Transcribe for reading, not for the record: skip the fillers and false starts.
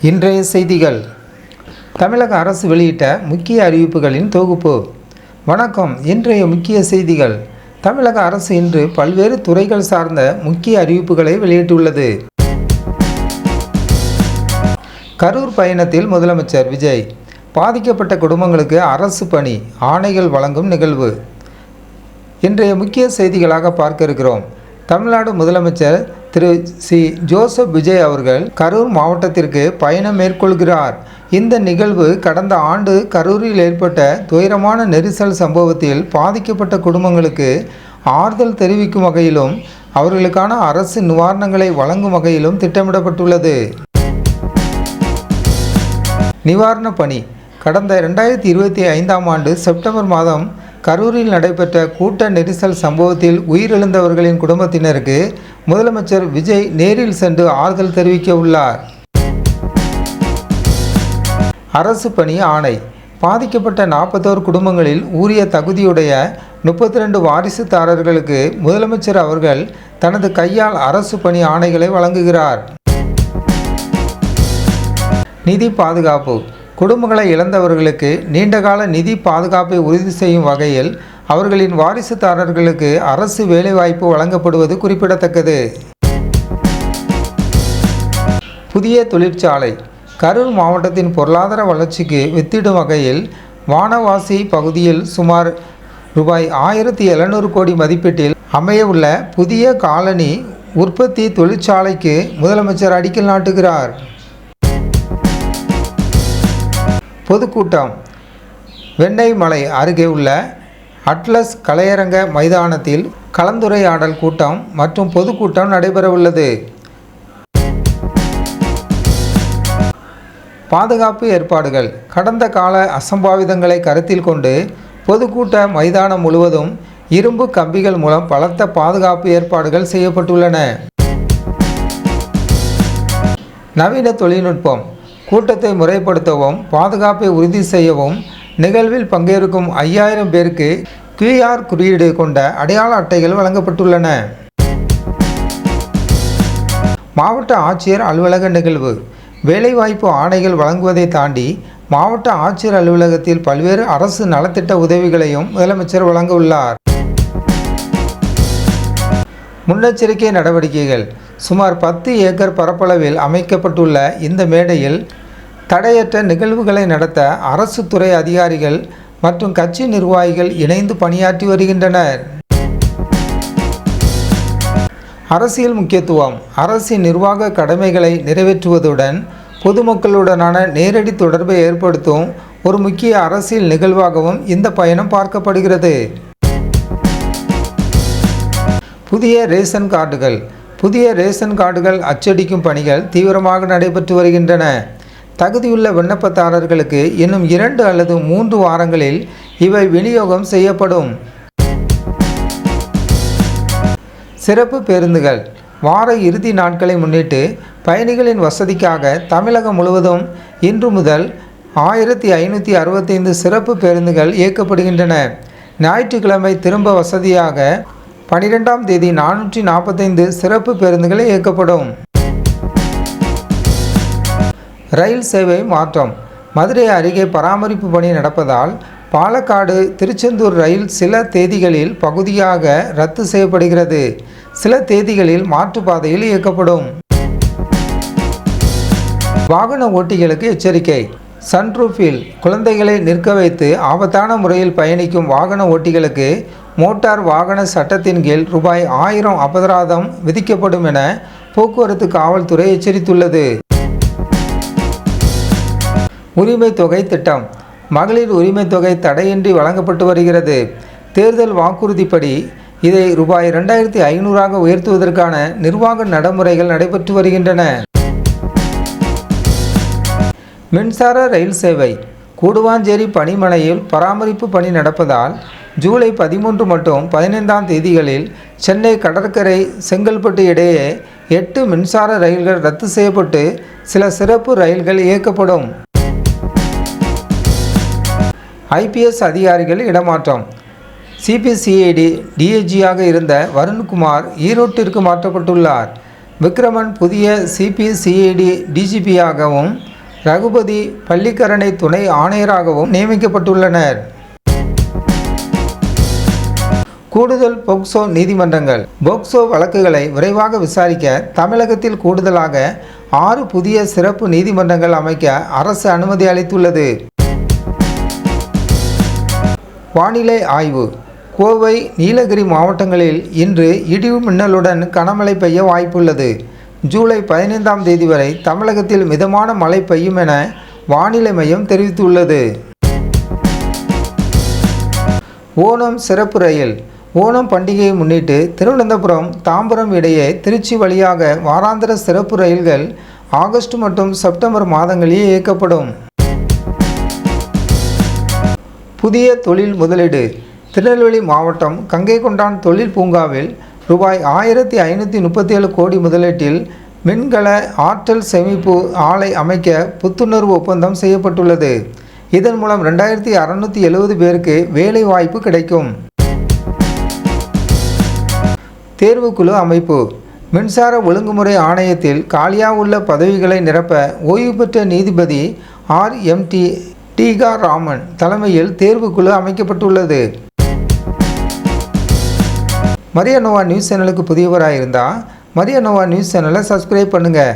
இன்றைய செய்திகள். தமிழக அரசு வெளியிட்ட முக்கிய அறிவிப்புகளின் தொகுப்பு. வணக்கம். இன்றைய முக்கிய செய்திகள். தமிழக அரசு இன்று பல்வேறு துறைகள் சார்ந்த முக்கிய அறிவிப்புகளை வெளியிட்டுள்ளது. கரூர் பயணத்தில் முதலமைச்சர் விஜய். பாதிக்கப்பட்ட குடும்பங்களுக்கு அரசு பணி ஆணைகள் வழங்கும் நிகழ்வு. இன்றைய முக்கிய செய்திகளாக பார்க்க இருக்கிறோம். தமிழ்நாடு முதலமைச்சர் திரு ஜோசப் விஜய் அவர்கள் கரூர் மாவட்டத்திற்கு பயணம் மேற்கொள்கிறார். இந்த நிகழ்வு கடந்த ஆண்டு கரூரில் ஏற்பட்ட துயரமான நெரிசல் சம்பவத்தில் பாதிக்கப்பட்ட குடும்பங்களுக்கு ஆறுதல் தெரிவிக்கும் வகையிலும் அவர்களுக்கான அரசு நிவாரணங்களை வழங்கும் வகையிலும் திட்டமிடப்பட்டுள்ளது. நிவாரண பணி. கடந்த 2025ஆம் ஆண்டு செப்டம்பர் மாதம் கரூரில் நடைபெற்ற கூட்ட நெரிசல் சம்பவத்தில் உயிரிழந்தவர்களின் குடும்பத்தினருக்கு முதலமைச்சர் விஜய் நேரில் சென்று ஆறுதல் தெரிவிக்க உள்ளார். அரசு பணி ஆணை. பாதிக்கப்பட்ட 41 குடும்பங்களில் உரிய தகுதியுடைய 32 வாரிசுதாரர்களுக்கு முதலமைச்சர் அவர்கள் தனது கையால் அரசு பணி ஆணைகளை வழங்குகிறார். நிதி பாதுகாப்பு. குடும்பங்களை இழந்தவர்களுக்கு நீண்டகால நிதி பாதுகாப்பை உறுதி செய்யும் வகையில் அவர்களின் வாரிசுதாரர்களுக்கு அரசு வேலைவாய்ப்பு வழங்கப்படுவது குறிப்பிடத்தக்கது. புதிய தொழிற்சாலை. கரூர் மாவட்டத்தின் பொருளாதார வளர்ச்சிக்கு வித்திடும் வகையில் வானவாசி பகுதியில் சுமார் ரூபாய் 1700 கோடி மதிப்பீட்டில் அமையவுள்ள புதிய காலனி உற்பத்தி தொழிற்சாலைக்கு முதலமைச்சர் அடிக்கல் நாட்டுகிறார். பொதுக்கூட்டம். வெண்ணெய்மலை அருகே உள்ள அட்லஸ் கலையரங்க மைதானத்தில் கலந்துரையாடல் கூட்டம் மற்றும் பொதுக்கூட்டம் நடைபெறவுள்ளது. பாதுகாப்பு ஏற்பாடுகள். கடந்த கால அசம்பாவிதங்களை கருத்தில் கொண்டு பொதுக்கூட்ட மைதானம் முழுவதும் இரும்பு கம்பிகள் மூலம் பலத்த பாதுகாப்பு ஏற்பாடுகள் செய்யப்பட்டுள்ளன. நவீன தொழில்நுட்பம். கூட்டத்தை முறைப்படுத்தவும் பாதுகாப்பை உறுதி செய்யவும் நிகழ்வில் பங்கேற்கும் 5000 பேருக்கு QR குறியீடு கொண்ட அடையாள அட்டைகள் வழங்கப்பட்டுள்ளன. மாவட்ட ஆட்சியர் அலுவலக நிகழ்வு. வேலைவாய்ப்பு ஆணைகள் வழங்குவதை தாண்டி மாவட்ட ஆட்சியர் அலுவலகத்தில் பல்வேறு அரசு நலத்திட்ட உதவிகளையும் முதலமைச்சர் வழங்க உள்ளார். முன்னெச்சரிக்கை நடவடிக்கைகள். சுமார் 10 ஏக்கர் பரப்பளவில் அமைக்கப்பட்டுள்ள இந்த மேடையில் தடையற்ற நிகழ்வுகளை நடத்த அரசு துறை அதிகாரிகள் மற்றும் கட்சி நிர்வாகிகள் இணைந்து பணியாற்றி வருகின்றனர். அரசியல் முக்கியத்துவம். அரசின் நிர்வாக கடமைகளை நிறைவேற்றுவதுடன் பொதுமக்களுடனான நேரடி தொடர்பை ஏற்படுத்தும் ஒரு முக்கிய அரசியல் நிகழ்வாகவும் இந்த பயணம் பார்க்கப்படுகிறது. புதிய ரேஷன் கார்டுகள். புதிய ரேஷன் கார்டுகள் அச்சடிக்கும் பணிகள் தீவிரமாக நடைபெற்று வருகின்றன. தகுதியுள்ள விண்ணப்பதாரர்களுக்கு இன்னும் 2 அல்லது 3 வாரங்களில் இவை விநியோகம் செய்யப்படும். சிறப்பு பேருந்துகள். வார இறுதி நாட்களை முன்னிட்டு பயணிகளின் வசதிக்காக தமிழகம் முழுவதும் இன்று முதல் 1565 சிறப்பு பேருந்துகள் இயக்கப்படுகின்றன. ஞாயிற்றுக்கிழமை திரும்ப வசதியாக 12ஆம் தேதி 445 சிறப்பு பேருந்துகள் இயக்கப்படும். ரயில் சேவை மாற்றம். மதுரை அருகே பராமரிப்பு பணி நடப்பதால் பாலக்காடு திருச்செந்தூர் ரயில் சில தேதிகளில் பகுதியாக ரத்து செய்யப்படுகிறது. சில தேதிகளில் மாற்றுப்பாதையில் இயக்கப்படும். வாகன ஓட்டிகளுக்கு எச்சரிக்கை. சன்ரூஃபில் குழந்தைகளை நிற்க வைத்து ஆபத்தான முறையில் பயணிக்கும் வாகன ஓட்டிகளுக்கு மோட்டார் வாகன சட்டத்தின் கீழ் ரூபாய் 1000 அபராதம் விதிக்கப்படும் என போக்குவரத்து காவல்துறை எச்சரித்துள்ளது. உரிமை தொகை திட்டம். மகளிர் உரிமை தொகை தடையின்றி வழங்கப்பட்டு வருகிறது. தேர்தல் வாக்குறுதிப்படி இதை ரூபாய் 2500ஆக உயர்த்துவதற்கான நிர்வாக நடைமுறைகள் நடைபெற்று வருகின்றன. மின்சார ரயில் சேவை. கூடுவாஞ்சேரி பணிமனையில் பராமரிப்பு பணி நடப்பதால் ஜூலை 13 மற்றும் 15ஆம் தேதிகளில் சென்னை கடற்கரை செங்கல்பட்டு இடையே 8 மின்சார ரயில்கள் ரத்து செய்யப்பட்டு சில சிறப்பு ரயில்கள் இயக்கப்படும். IPS அதிகாரிகள் இடமாற்றம். CPCID DIGயாக இருந்த வருண்குமார் ஈரோட்டிற்கு மாற்றப்பட்டுள்ளார். விக்ரமன் புதிய CPCID DGPயாகவும் ரகுபதி பள்ளிக்கரணை துணை ஆணையராகவும் நியமிக்கப்பட்டுள்ளனர். கூடுதல் போக்சோ நீதிமன்றங்கள். போக்சோ வழக்குகளை விரைவாக விசாரிக்க தமிழகத்தில் கூடுதலாக 6 புதிய சிறப்பு நீதிமன்றங்கள் அமைக்க அரசு அனுமதி அளித்துள்ளது. வானிலை ஆய்வு. கோவை, நீலகிரி மாவட்டங்களில் இன்று இடி மின்னலுடன் கனமழை பெய்ய வாய்ப்புள்ளது. ஜூலை 15ஆம் தேதி வரை தமிழகத்தில் மிதமான மழை பெய்யும் என வானிலை மையம் தெரிவித்துள்ளது. ஓணம் சிறப்பு ரயில். ஓணம் பண்டிகையை முன்னிட்டு திருவனந்தபுரம், தாம்பரம் இடையே திருச்சி வழியாக வாராந்திர சிறப்பு ரயில்கள் ஆகஸ்ட் மற்றும் செப்டம்பர் மாதங்களில் இயக்கப்படும். புதிய தொழில் முதலீடு. திருநெல்வேலி மாவட்டம் கங்கைகொண்டான் தொழில் பூங்காவில் ரூபாய் 1537 கோடி முதலீட்டில் மின்கல ஆற்றல் சேமிப்பு ஆலை அமைக்க புத்துணர்வு ஒப்பந்தம் செய்யப்பட்டுள்ளது. இதன் மூலம் 2670 பேருக்கு வேலை வாய்ப்பு கிடைக்கும். தேர்வுக்குழு அமைப்பு. மின்சார ஒழுங்குமுறை ஆணையத்தில் காலியாக உள்ள பதவிகளை நிரப்ப ஓய்வு பெற்ற நீதிபதி RMT ராமன் தலைமையில் தேர்வுக்குழு அமைக்கப்பட்டுள்ளது. மரியா நோவா நியூஸ் சேனலுக்கு புதியவராக இருந்தால் மரியா நோவா நியூஸ் சேனலை சப்ஸ்கிரைப் பண்ணுங்கள்.